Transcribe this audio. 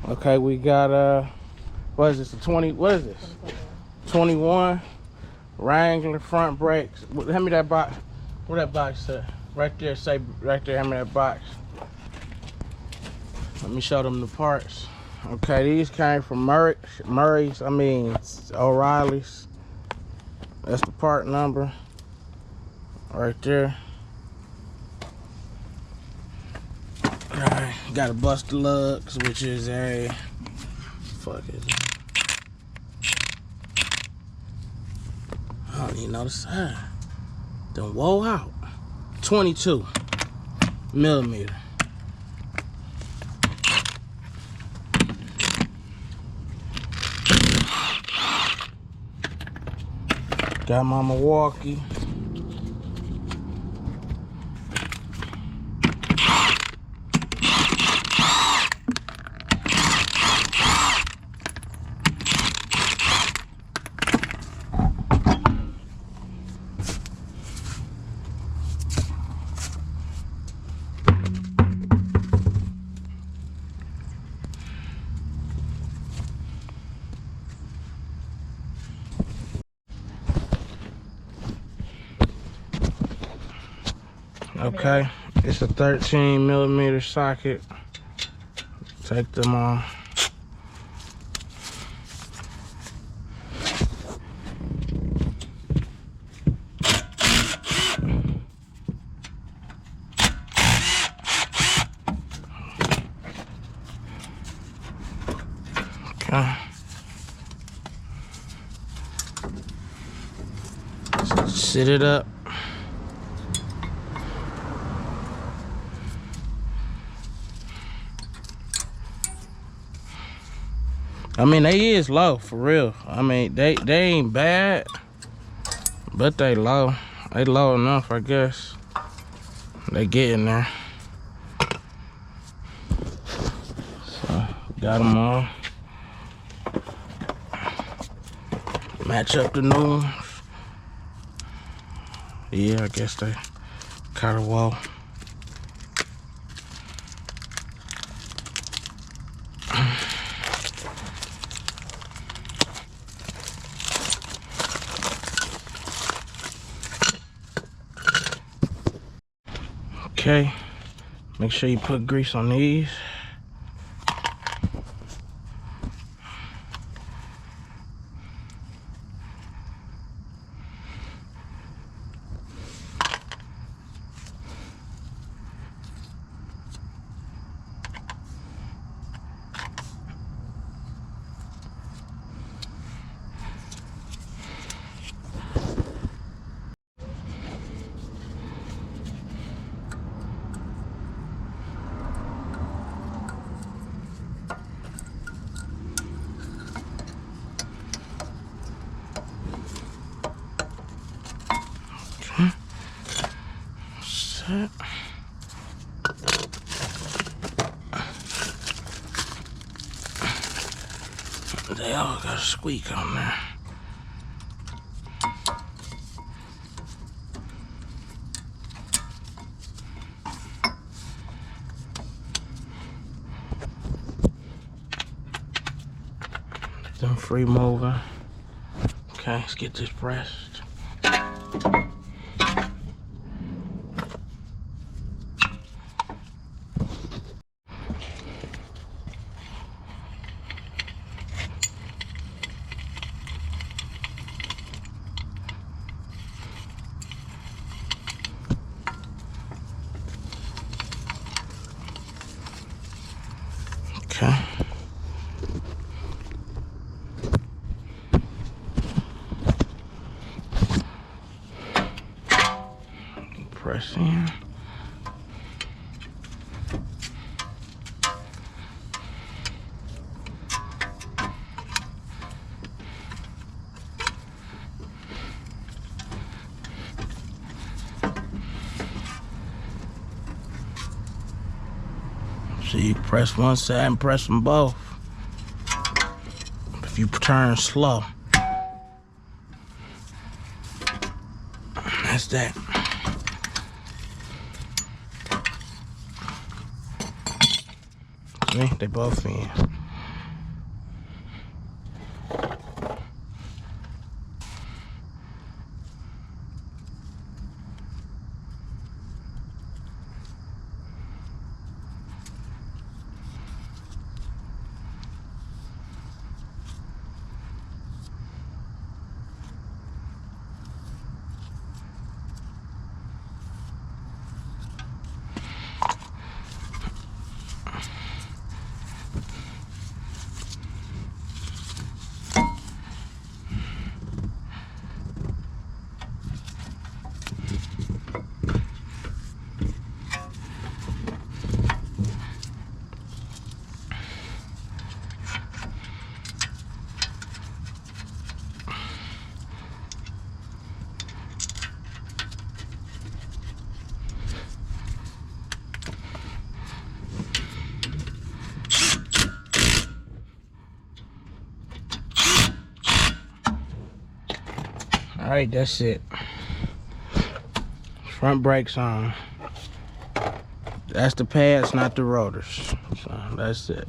Okay, we got what is this? A 20? What is this? 21 Wrangler front brakes. Hand me that box. Where that box at? Right there. Say right there. Hand me that box. Let me show them the parts. Okay, these came from Murray's. I mean O'Reilly's. That's the part number right there. Alright, gotta bust the lugs, which is a fuck it. I don't even know the size. Then whoa out. 22 millimeter. Got my Milwaukee. Okay, it's a 13 millimeter socket. Take them off. Okay. Sit it up. I mean, they is low for real. I mean, they ain't bad, but they low. They low enough, I guess. They getting there. So got them all. Match up the new ones. Yeah, I guess they kind of low. Okay, make sure you put grease on these. Set. They all got a squeak on there. Them free moving. Okay, let's get this pressed. Okay. Press in. So you press one side and press them both. If you turn slow, that's that. See, they both in. All right, that's it. Front brakes on. That's the pads, not the rotors. So that's it.